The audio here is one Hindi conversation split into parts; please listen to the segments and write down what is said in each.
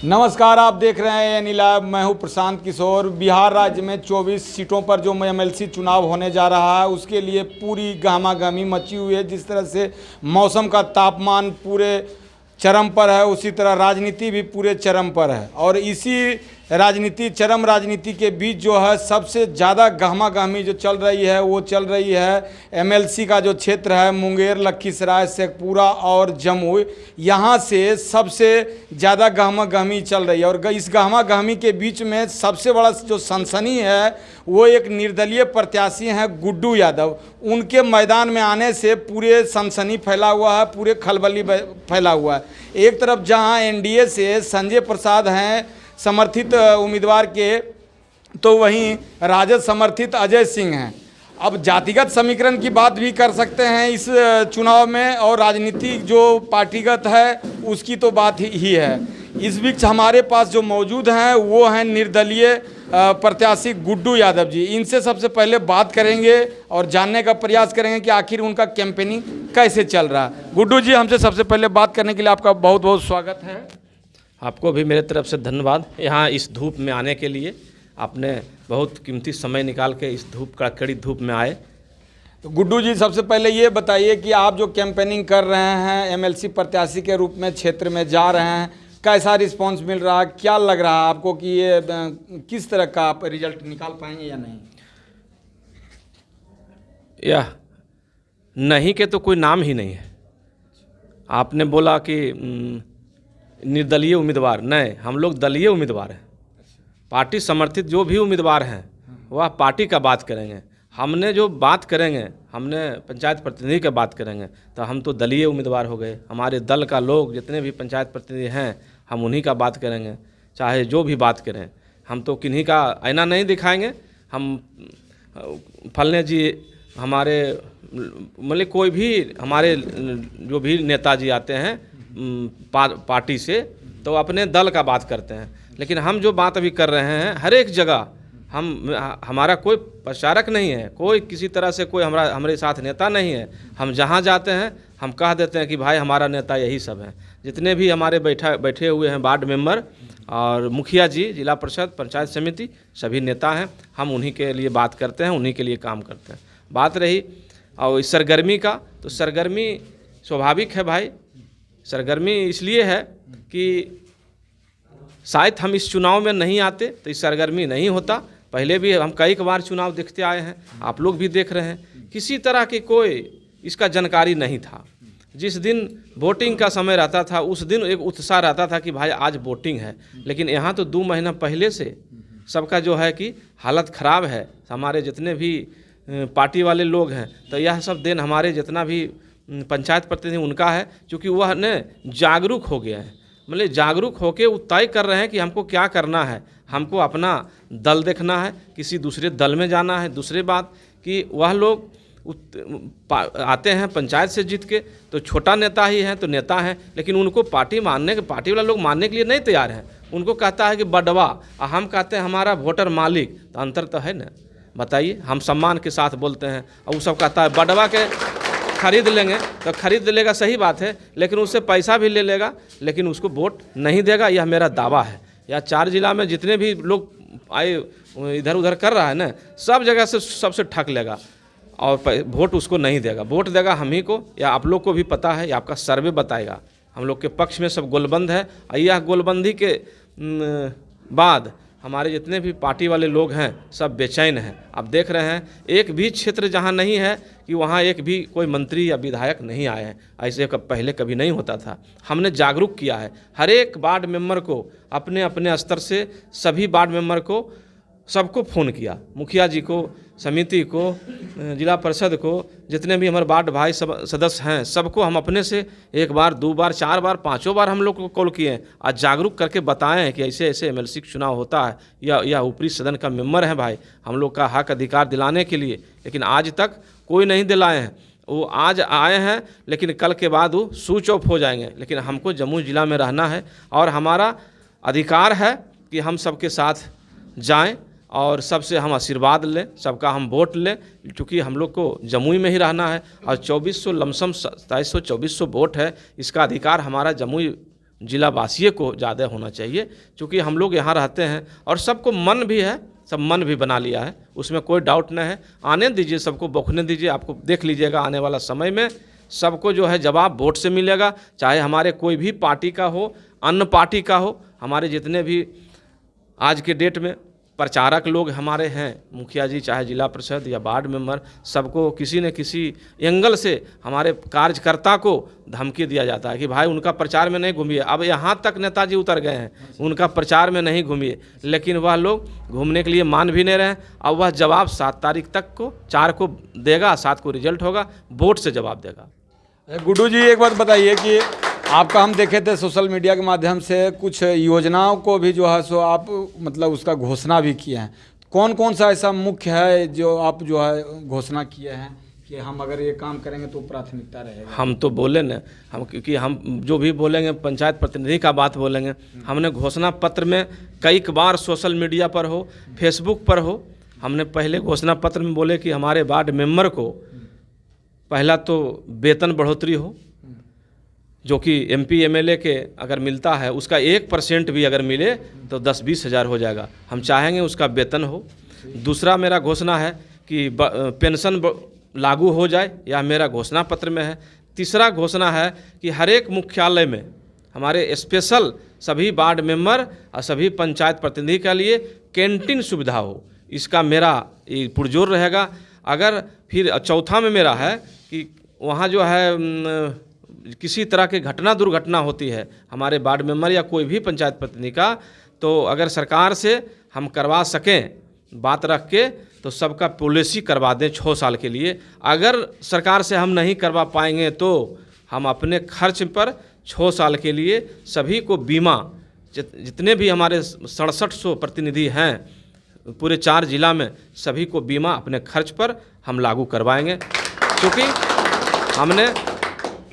नमस्कार, आप देख रहे हैं एनी लाइव। मैं हूं प्रशांत किशोर। बिहार राज्य में 24 सीटों पर जो एमएलसी चुनाव होने जा रहा है उसके लिए पूरी गहमागहमी मची हुई है। जिस तरह से मौसम का तापमान पूरे चरम पर है, उसी तरह राजनीति भी पूरे चरम पर है। और इसी चरम राजनीति के बीच जो है सबसे ज़्यादा गहमागहमी जो चल रही है वो चल रही है एमएलसी का जो क्षेत्र है मुंगेर, लखीसराय, शेखपुरा और जमुई। यहाँ से सबसे ज़्यादा गहमागहमी चल रही है। और इस गहमागहमी के बीच में सबसे बड़ा जो सनसनी है वो एक निर्दलीय प्रत्याशी हैं गुड्डू यादव। उनके मैदान में आने से पूरे सनसनी फैला हुआ है, पूरे खलबली फैला हुआ है। एक तरफ जहाँ एनडीए से संजय प्रसाद हैं समर्थित उम्मीदवार के, तो वहीं राजद समर्थित अजय सिंह हैं। अब जातिगत समीकरण की बात भी कर सकते हैं इस चुनाव में, और राजनीति जो पार्टीगत है उसकी तो बात ही है। इस बीच हमारे पास जो मौजूद हैं वो हैं निर्दलीय प्रत्याशी गुड्डू यादव जी। इनसे सबसे पहले बात करेंगे और जानने का प्रयास करेंगे कि आखिर उनका कैंपेनिंग कैसे चल रहा है। गुड्डू जी, हमसे सबसे पहले बात करने के लिए आपका बहुत बहुत स्वागत है। आपको भी मेरे तरफ से धन्यवाद। यहाँ इस धूप में आने के लिए आपने बहुत कीमती समय निकाल के इस कड़ी धूप में आए। तो गुड्डू जी, सबसे पहले ये बताइए कि आप जो कैंपेनिंग कर रहे हैं एमएलसी प्रत्याशी के रूप में क्षेत्र में जा रहे हैं, कैसा रिस्पांस मिल रहा है? क्या लग रहा है आपको कि ये किस तरह का आप रिजल्ट निकाल पाएंगे या नहीं? यह नहीं के तो कोई नाम ही नहीं है। आपने बोला कि निर्दलीय उम्मीदवार, नहीं, हम लोग दलीय उम्मीदवार हैं। पार्टी समर्थित जो भी उम्मीदवार हैं वह पार्टी का बात करेंगे। हमने जो बात करेंगे, हमने पंचायत प्रतिनिधि की बात करेंगे, तो हम तो दलीय उम्मीदवार हो गए। हमारे दल का लोग जितने भी पंचायत प्रतिनिधि हैं हम उन्हीं का बात करेंगे, चाहे जो भी बात करें। हम तो किन्हीं का आईना नहीं दिखाएंगे। हम फलने जी हमारे मतलब कोई भी हमारे जो भी नेताजी आते हैं पार्टी से, तो अपने दल का बात करते हैं। लेकिन हम जो बात अभी कर रहे हैं हर एक जगह हमारा कोई प्रचारक नहीं है, कोई किसी तरह से कोई हमारे साथ नेता नहीं है। हम जहाँ जाते हैं हम कह देते हैं कि भाई हमारा नेता यही सब हैं। जितने भी हमारे बैठे हुए हैं वार्ड मेंबर और मुखिया जी, जिला परिषद, पंचायत समिति, सभी नेता हैं। हम उन्हीं के लिए बात करते हैं, उन्हीं के लिए काम करते हैं। बात रही और इस सरगर्मी का, तो सरगर्मी स्वाभाविक है भाई। सरगर्मी इसलिए है कि शायद हम इस चुनाव में नहीं आते तो इस सरगर्मी नहीं होता। पहले भी हम कई बार चुनाव देखते आए हैं, आप लोग भी देख रहे हैं। किसी तरह की कोई इसका जानकारी नहीं था। जिस दिन वोटिंग का समय रहता था उस दिन एक उत्साह रहता था कि भाई आज वोटिंग है। लेकिन यहाँ तो 2 महीना पहले से सबका जो है कि हालत ख़राब है। हमारे जितने भी पार्टी वाले लोग हैं, तो यह सब देन हमारे जितना भी पंचायत प्रतिनिधि उनका है, क्योंकि वह ने जागरूक हो गया है। मतलब जागरूक होकर वो तय कर रहे हैं कि हमको क्या करना है। हमको अपना दल देखना है, किसी दूसरे दल में जाना है। दूसरी बात कि वह लोग आते हैं पंचायत से जीत के, तो छोटा नेता ही हैं तो नेता हैं, लेकिन उनको पार्टी वाला लोग मानने के लिए नहीं तैयार हैं। उनको कहता है कि बडवा, और हम कहते हैं हमारा वोटर मालिक। तो अंतर तो है ना, बताइए। हम सम्मान के साथ बोलते हैं और वो सब कहता है बडवा के खरीद लेंगे, तो खरीद लेगा, सही बात है, लेकिन उससे पैसा भी ले लेगा, लेकिन उसको वोट नहीं देगा। यह मेरा दावा है। या 4 जिला में जितने भी लोग आए इधर उधर कर रहा है ना, सब जगह से सबसे ठग लेगा और वोट उसको नहीं देगा। वोट देगा हम ही को, या आप लोग को भी पता है, या आपका सर्वे बताएगा। हम लोग के पक्ष में सब गोलबंद है। और यह गोलबंदी के बाद हमारे जितने भी पार्टी वाले लोग हैं सब बेचैन हैं। आप देख रहे हैं एक भी क्षेत्र जहां नहीं है कि वहां एक भी कोई मंत्री या विधायक नहीं आए हैं। ऐसे पहले कभी नहीं होता था। हमने जागरूक किया है हर एक वार्ड मेंबर को, अपने अपने स्तर से सभी वार्ड मेंबर को, सबको फ़ोन किया, मुखिया जी को, समिति को, जिला परिषद को, जितने भी हमारे वार्ड भाई सब सदस्य हैं, सबको हम अपने से 1 बार 2 बार 4 बार 5 बार हम लोग को कॉल किए। आज जागरूक करके बताएं कि ऐसे ऐसे एमएलसी चुनाव होता है। यह ऊपरी सदन का मेंबर है भाई, हम लोग का हक अधिकार दिलाने के लिए। लेकिन आज तक कोई नहीं दिलाए हैं। वो आज आए हैं लेकिन कल के बाद वो स्विच ऑफ हो जाएंगे। लेकिन हमको जमुई जिला में रहना है और हमारा अधिकार है कि हम सबके साथ जाएं और सबसे हम आशीर्वाद लें, सबका हम वोट लें, क्योंकि हम लोग को जमुई में ही रहना है। और 2400 लमसम 2700-2400 वोट है, इसका अधिकार हमारा जमुई जिलावासियों को ज़्यादा होना चाहिए, क्योंकि हम लोग यहाँ रहते हैं और सबको मन भी है, सब मन भी बना लिया है, उसमें कोई डाउट नहीं है। आने दीजिए, सबको बौखने दीजिए। आपको देख लीजिएगा आने वाला समय में सबको जो है जवाब वोट से मिलेगा, चाहे हमारे कोई भी पार्टी का हो, अन्य पार्टी का हो। हमारे जितने भी आज के डेट में प्रचारक लोग हमारे हैं, मुखिया जी चाहे जिला परिषद या वार्ड मेंबर, सबको किसी न किसी एंगल से हमारे कार्यकर्ता को धमकी दिया जाता है कि भाई उनका प्रचार में नहीं घूमिए। अब यहाँ तक नेताजी उतर गए हैं, उनका प्रचार में नहीं घूमिए, लेकिन वह लोग घूमने के लिए मान भी नहीं रहे हैं। अब वह जवाब 7 तारीख तक को 4 को देगा, 7 को रिजल्ट होगा, वोट से जवाब देगा। गुड्डू जी एक बात बताइए कि आपका हम देखे थे सोशल मीडिया के माध्यम से कुछ योजनाओं को भी जो है सो आप मतलब उसका घोषणा भी किए हैं। कौन कौन सा ऐसा मुख्य है जो आप जो है घोषणा किए हैं कि हम अगर ये काम करेंगे तो प्राथमिकता रहेगा? हम तो बोले ना, हम क्योंकि हम जो भी बोलेंगे पंचायत प्रतिनिधि का बात बोलेंगे। हमने घोषणा पत्र में कई बार सोशल मीडिया पर हो, फेसबुक पर हो, हमने पहले घोषणा पत्र में बोले कि हमारे वार्ड मेंबर को पहला तो वेतन बढ़ोतरी हो, जो कि MP MLA के अगर मिलता है उसका 1% भी अगर मिले तो 10-20 हज़ार हो जाएगा, हम चाहेंगे उसका वेतन हो। दूसरा मेरा घोषणा है कि पेंशन लागू हो जाए, यह मेरा घोषणा पत्र में है। तीसरा घोषणा है कि हर एक मुख्यालय में हमारे स्पेशल सभी वार्ड मेंबर और सभी पंचायत प्रतिनिधि के लिए कैंटीन सुविधा हो, इसका मेरा पुरजोर रहेगा। अगर फिर चौथा में मेरा है कि वहाँ जो है किसी तरह की दुर्घटना होती है हमारे वार्ड मेंबर या कोई भी पंचायत प्रतिनिधि का, तो अगर सरकार से हम करवा सकें बात रख के तो सबका पॉलिसी करवा दें 6 साल के लिए। अगर सरकार से हम नहीं करवा पाएंगे तो हम अपने खर्च पर 6 साल के लिए सभी को बीमा, जितने भी हमारे 6700 प्रतिनिधि हैं पूरे 4 जिला में, सभी को बीमा अपने खर्च पर हम लागू करवाएंगे। क्योंकि हमने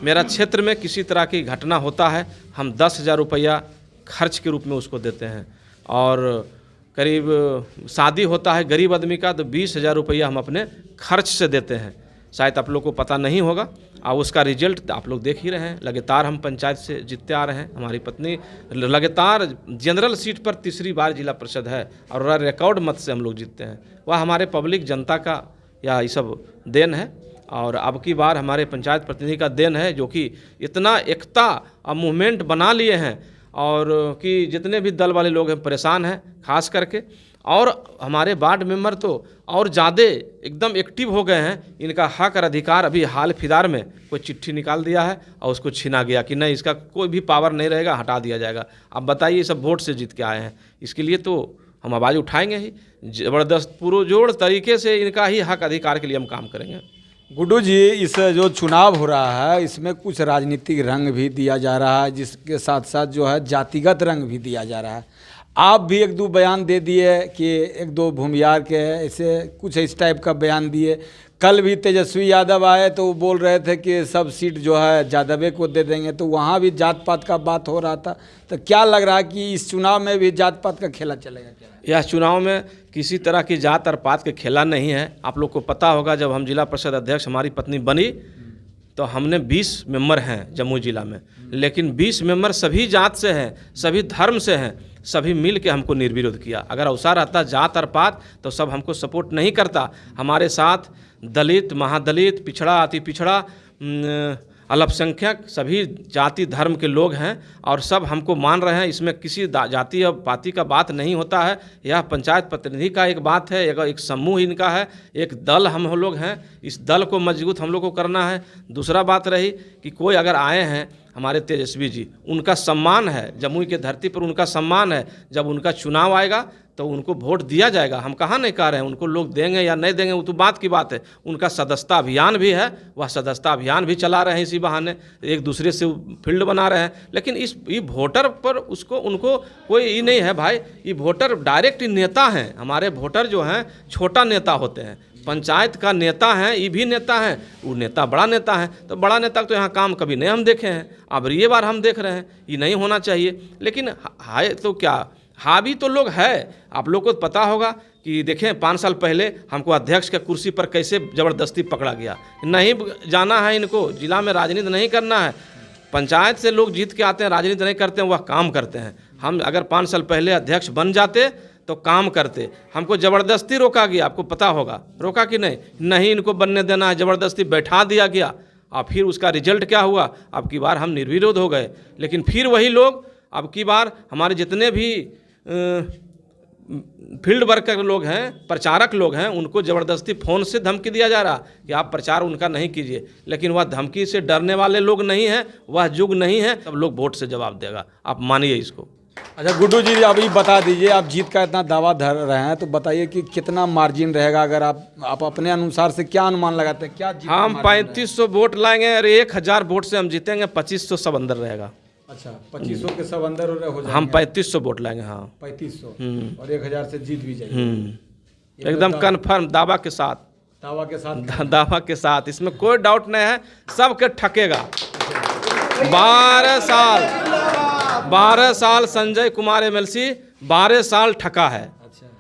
मेरा क्षेत्र में किसी तरह की घटना होता है, हम 10,000 रुपया खर्च के रूप में उसको देते हैं, और करीब शादी होता है गरीब आदमी का तो 20,000 रुपया हम अपने खर्च से देते हैं। शायद आप लोग को पता नहीं होगा, और उसका रिजल्ट आप लोग देख ही रहे हैं। लगातार हम पंचायत से जीतते आ रहे हैं। हमारी पत्नी लगातार जनरल सीट पर 3री बार जिला परिषद है और रिकॉर्ड मत से हम लोग जीतते हैं। वह हमारे पब्लिक जनता का या ये सब देन है, और अब की बार हमारे पंचायत प्रतिनिधि का देन है, जो कि इतना एकता और मूवमेंट बना लिए हैं, और कि जितने भी दल वाले लोग हैं परेशान हैं खास करके, और हमारे वार्ड मेंबर तो और ज़्यादा एकदम एक्टिव हो गए हैं। इनका हक और अधिकार अभी हाल फिलहाल में कोई चिट्ठी निकाल दिया है और उसको छीना गया कि नहीं, इसका कोई भी पावर नहीं रहेगा, हटा दिया जाएगा। अब बताइए, सब वोट से जीत के आए हैं, इसके लिए तो हम आवाज़ उठाएंगे ही, ज़बरदस्त पुरजोर तरीके से इनका ही हक अधिकार के लिए हम काम करेंगे। गुड्डू जी, इस जो चुनाव हो रहा है इसमें कुछ राजनीतिक रंग भी दिया जा रहा है, जिसके साथ साथ जो है जातिगत रंग भी दिया जा रहा है। आप भी 1-2 बयान दे दिए कि 1-2 भूमियार के ऐसे कुछ इस टाइप का बयान दिए। कल भी तेजस्वी यादव आए तो वो बोल रहे थे कि सब सीट जो है यादव को दे देंगे, तो वहाँ भी जात पात का बात हो रहा था। तो क्या लग रहा है कि इस चुनाव में भी जात पात का खेला चलेगा क्या? यह चुनाव में किसी तरह की जात और पात के खेला नहीं है। आप लोग को पता होगा, जब हम जिला परिषद अध्यक्ष हमारी पत्नी बनी तो हमने 20 मेंबर हैं जमुई जिला में, लेकिन 20 मेंबर सभी जात से हैं, सभी धर्म से हैं, सभी मिल के हमको निर्विरोध किया। अगर अवसर आता जात और पात तो सब हमको सपोर्ट नहीं करता। हमारे साथ दलित, महादलित, पिछड़ा, अति पिछड़ा, अल्पसंख्यक सभी जाति धर्म के लोग हैं और सब हमको मान रहे हैं। इसमें किसी जाति और पाति का बात नहीं होता है। यह पंचायत प्रतिनिधि का एक बात है, एक समूह इनका है, एक दल हम लोग हैं। इस दल को मजबूत हम लोग को करना है। दूसरा बात रही कि कोई अगर आए हैं हमारे तेजस्वी जी, उनका सम्मान है, जमुई के धरती पर उनका सम्मान है। जब उनका चुनाव आएगा तो उनको वोट दिया जाएगा। हम कहाँ नहीं कह रहे हैं उनको लोग देंगे या नहीं देंगे, वो तो बात की बात है। उनका सदस्यता अभियान भी है, वह सदस्यता अभियान भी चला रहे हैं, इसी बहाने एक दूसरे से फील्ड बना रहे हैं। लेकिन ये वोटर पर उनको कोई ये नहीं है भाई, ये वोटर डायरेक्ट नेता हैं। हमारे वोटर जो हैं छोटा नेता होते हैं, पंचायत का नेता हैं, ये भी नेता हैं, वो नेता बड़ा नेता है। तो बड़ा नेता तो यहाँ काम कभी नहीं हम देखे हैं, अब ये बार हम देख रहे हैं। ये नहीं होना चाहिए, लेकिन है तो क्या, हावी तो लोग है। आप लोग को पता होगा कि देखें 5 साल पहले हमको अध्यक्ष के कुर्सी पर कैसे ज़बरदस्ती पकड़ा गया। नहीं जाना है इनको, जिला में राजनीति नहीं करना है। पंचायत से लोग जीत के आते हैं, राजनीति नहीं करते हैं, वह काम करते हैं। हम अगर 5 साल पहले अध्यक्ष बन जाते तो काम करते। हमको ज़बरदस्ती रोका गया, आपको पता होगा, रोका कि नहीं, नहीं इनको बनने देना है, ज़बरदस्ती बैठा दिया गया। और फिर उसका रिजल्ट क्या हुआ, अब की बार हम निर्विरोध हो गए। लेकिन फिर वही लोग अब की बार हमारे जितने भी फील्ड वर्कर लोग हैं, प्रचारक लोग हैं, उनको ज़बरदस्ती फ़ोन से धमकी दिया जा रहा कि आप प्रचार उनका नहीं कीजिए। लेकिन वह धमकी से डरने वाले लोग नहीं हैं, वह युग नहीं है। सब लोग वोट से जवाब देगा, आप मानिए इसको। अच्छा गुड्डू जी, अभी बता दीजिए, आप जीत का इतना दावा धर रहे हैं तो बताइए कि कितना मार्जिन रहेगा। अगर आप अपने अनुसार से क्या अनुमान लगाते हैं, क्या हम 3500 वोट लाएंगे और 1000 वोट से हम जीतेंगे, 2500 सब अंदर रहेगा। अच्छा, 2500 के सब अंदर हो जाएंगे। हम 3500 वोट लाएंगे। हाँ 3500 और 1000 से जीत भी जाएगी। एकदम कन्फर्म दावा के साथ, दावा के साथ, इसमें कोई डाउट नहीं है, सबके ठकेगा। 12 साल संजय कुमार एमएलसी 12 साल ठका है।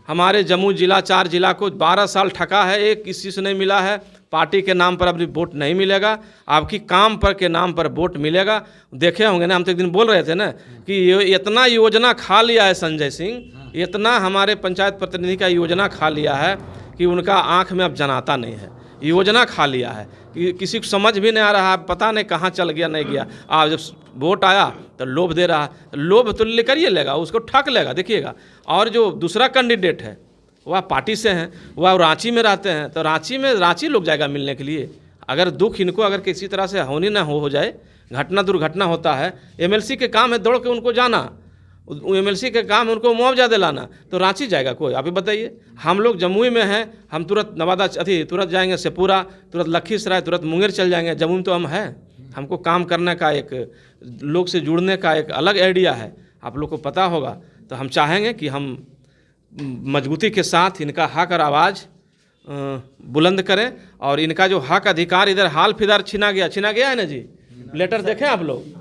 हमारे जम्मू जिला 4 जिला को 12 साल ठका है, एक किसी से नहीं मिला है। पार्टी के नाम पर अपनी वोट नहीं मिलेगा, आपकी काम पर के नाम पर वोट मिलेगा। देखे होंगे ना, हम तो एक दिन बोल रहे थे ना कि इतना योजना खा लिया है संजय सिंह, इतना हमारे पंचायत प्रतिनिधि का योजना खा लिया है कि उनका आंख में अब जनाता नहीं है। योजना खा लिया है कि किसी को समझ भी नहीं आ रहा, पता नहीं कहाँ चल गया नहीं गया। आप जब वोट आया तो लोभ दे रहा, लोभ तो लेकर ही लेगा, उसको ठग लेगा, देखिएगा। और जो दूसरा कैंडिडेट है वह पार्टी से हैं, वह रांची में रहते हैं, तो रांची लोग जाएगा मिलने के लिए। अगर दुख इनको अगर किसी तरह से होनी ना हो जाए, घटना दुर्घटना होता है, एमएलसी के काम है दौड़ के उनको जाना, एमएलसी के काम है उनको मुआवजा दिलाना, तो रांची जाएगा कोई? आप ही बताइए। हम लोग जमुई में हैं, हम तुरंत नवादा तुरंत जाएंगे शेखपुरा, तुरंत लखीसराय, तुरंत मुंगेर चल जाएंगे। जमुई में तो हम हैं, हमको काम करने का, एक लोग से जुड़ने का एक अलग आइडिया है, आप लोग को पता होगा। तो हम चाहेंगे कि हम मजबूती के साथ इनका हक और आवाज़ बुलंद करें, और इनका जो हक अधिकार इधर हाल फिलहाल छीना गया है ना जी, लेटर देखें आप लोग।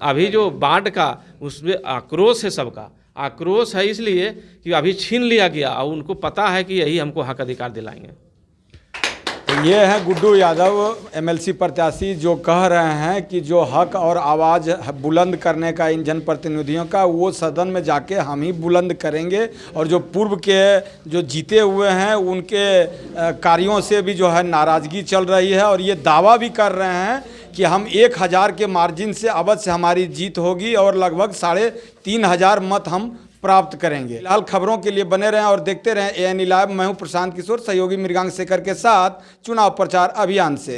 अभी जो बाढ़ का उसमें आक्रोश है, सबका आक्रोश है इसलिए कि अभी छीन लिया गया, और उनको पता है कि यही हमको हक अधिकार दिलाएंगे। तो ये है गुड्डू यादव एमएलसी प्रत्याशी, जो कह रहे हैं कि जो हक और आवाज़ बुलंद करने का इन जनप्रतिनिधियों का, वो सदन में जाके हम ही बुलंद करेंगे। और जो पूर्व के जो जीते हुए हैं उनके कार्यों से भी जो है नाराज़गी चल रही है, और ये दावा भी कर रहे हैं कि हम 1000 के मार्जिन से अवश्य हमारी जीत होगी और लगभग 3500 मत हम प्राप्त करेंगे। फिलहाल खबरों के लिए बने रहें और देखते रहें ANE लाइव। मैं हूं प्रशांत किशोर, सहयोगी मृगांक शेखर के साथ चुनाव प्रचार अभियान से।